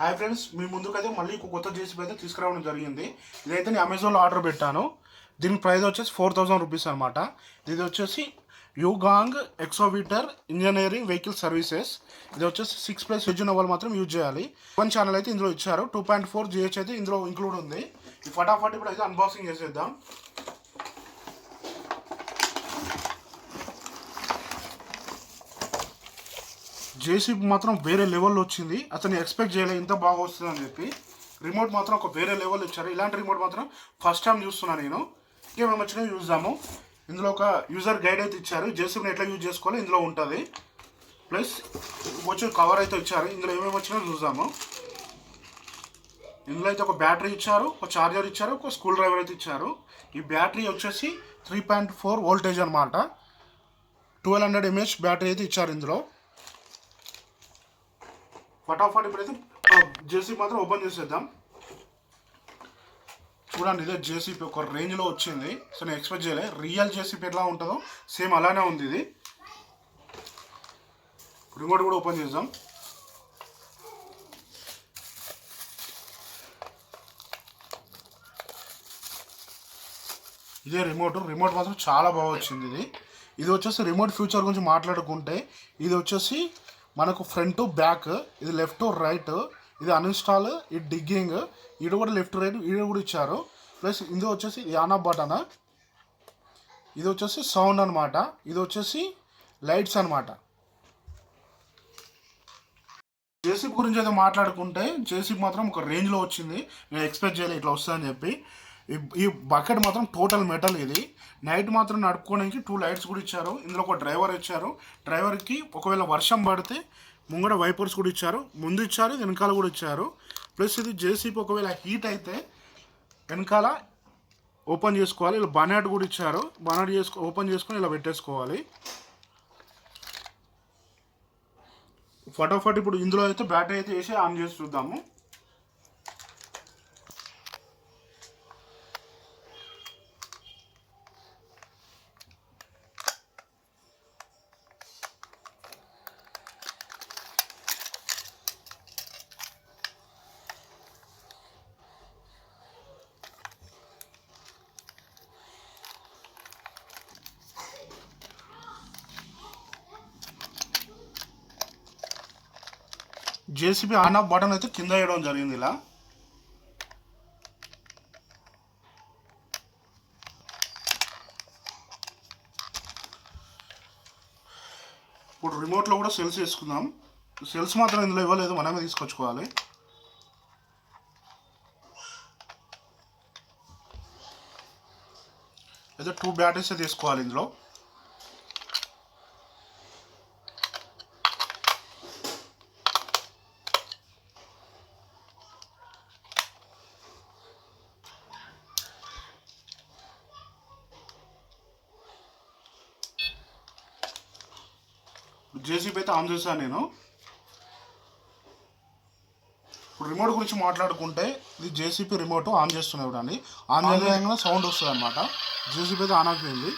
Hi friends, మీ ముందుకైతే మళ్ళీ కొత్త జేసీబీ అయితే తీసుకురావడం జరిగింది. ఇదైతే నేను అమెజాన్లో ఆర్డర్ పెట్టాను. దీని ప్రైస్ వచ్చేసి 4000 రూపీస్ అనమాట. ఇది వచ్చేసి యూగాంగ్ ఎక్సోవీటర్ ఇంజనీరింగ్ వెహికల్ సర్వీసెస్. ఇది వచ్చేసి 6+ ఎడ్జ్ ఉన్న వాళ్ళు మాత్రం యూజ్ చేయాలి. 1 ఛానల్ అయితే ఇందులో ఇచ్చారు. 2.4 GH అయితే ఇందులో ఇంక్లూడ్ ఉంది. ఈ ఫటాఫట్ ఇప్పుడు అయితే అన్బాక్సింగ్ చేసేద్దాం. జేసీబీ మాత్రం వేరే లెవెల్లో వచ్చింది. అతను ఎక్స్పెక్ట్ చేయలేదు ఇంత బాగా వస్తుంది అని చెప్పి. రిమోట్ మాత్రం ఒక వేరే లెవెల్ ఇచ్చారు. ఇలాంటి రిమోట్ మాత్రం ఫస్ట్ టైం చూస్తున్నాను నేను. ఇంకేమేమి వచ్చినాయో చూద్దాము. ఇందులో ఒక యూజర్ గైడ్ అయితే ఇచ్చారు. జేసీబీని ఎట్లా యూజ్ చేసుకోవాలో ఇందులో ఉంటుంది. ప్లస్ వచ్చి కవర్ అయితే ఇచ్చారు. ఇందులో ఏమేమి వచ్చినాయో చూద్దాము. ఇందులో అయితే ఒక బ్యాటరీ ఇచ్చారు, ఒక ఛార్జర్ ఇచ్చారు, ఒక స్క్రూ డ్రైవర్ అయితే ఇచ్చారు. ఈ బ్యాటరీ వచ్చేసి 3.4 వోల్టేజ్ అనమాట. 1200 mAh బ్యాటరీ అయితే ఇచ్చారు ఇందులో. ఫటాఫట్ ఇప్పుడైతే జేసీబీ మాత్రం ఓపెన్ చేసేద్దాం. చూడండి, ఇదే జేసీబీ ఒక రేంజ్లో వచ్చింది. సో నేను ఎక్స్పెక్ట్ చేయలే. రియల్ జేసీబీ ఎట్లా ఉంటుందో సేమ్ అలానే ఉంది ఇది. రిమోట్ కూడా ఓపెన్ చేద్దాం. ఇదే రిమోట్ మాత్రం చాలా బాగా వచ్చింది. ఇది వచ్చేసి రిమోట్ ఫ్యూచర్ గురించి మాట్లాడుకుంటే ఇది వచ్చేసి మనకు ఫ్రంట్ బ్యాక్, ఇది లెఫ్ట్ రైట్, ఇది అన్ఇన్స్టాల్, ఇది డిగ్గింగ్, ఇది కూడా లెఫ్ట్ రైట్ ఇది కూడా ఇచ్చారు. ప్లస్ ఇది వచ్చేసి ఆన్ ఆఫ్ బటన్, ఇది వచ్చేసి సౌండ్ అనమాట, ఇది వచ్చేసి లైట్స్ అనమాట. జేసీబీ గురించి అయితే మాట్లాడుకుంటే జేసీబీ మాత్రం ఒక రేంజ్లో వచ్చింది. నేను ఎక్స్పెక్ట్ చేయలేదు ఇట్లా వస్తుందని చెప్పి. ఈ బకెట్ మాత్రం టోటల్ మెటల్. ఇది నైట్ మాత్రం నడుపుకోవడానికి 2 లైట్స్ కూడా ఇచ్చారు. ఇందులో ఒక డ్రైవర్ ఇచ్చారు. డ్రైవర్కి ఒకవేళ వర్షం పడితే ముంగడ వైపర్స్ కూడా ఇచ్చారు. ముందు ఇచ్చారు, వెనకాల కూడా ఇచ్చారు. ప్లస్ ఇది జేసీబీ ఒకవేళ హీట్ అయితే వెనకాల ఓపెన్ చేసుకోవాలి. ఇలా బనాట్ కూడా ఇచ్చారు. బనాట్ ఓపెన్ చేసుకొని ఇలా పెట్టేసుకోవాలి. ఫటాఫట్ ఇప్పుడు ఇందులో అయితే బ్యాటరీ అయితే వేసి ఆన్ చేసి చూద్దాము. జేసీబీ ఆన్ ఆఫ్ బటన్ అయితే కింద వేయడం జరిగింది. ఇలా ఇప్పుడు రిమోట్లో కూడా సెల్స్ వేసుకుందాం. సెల్స్ మాత్రం ఇందులో ఇవ్వలేదు, మనమే తీసుకొచ్చుకోవాలి. అయితే 2 బ్యాటరీస్ తీసుకోవాలి ఇందులో. జేసీబీ అయితే ఆన్ చేశాను నేను. ఇప్పుడు రిమోట్ గురించి మాట్లాడుకుంటే ఇది జేసీబీ రిమోట్ ఆన్ చేస్తున్నాయి చూడండి. ఆన్ చేయగానే సౌండ్ వస్తుంది అనమాట. జేసీబీ అయితే ఆన్ అయిపోయింది.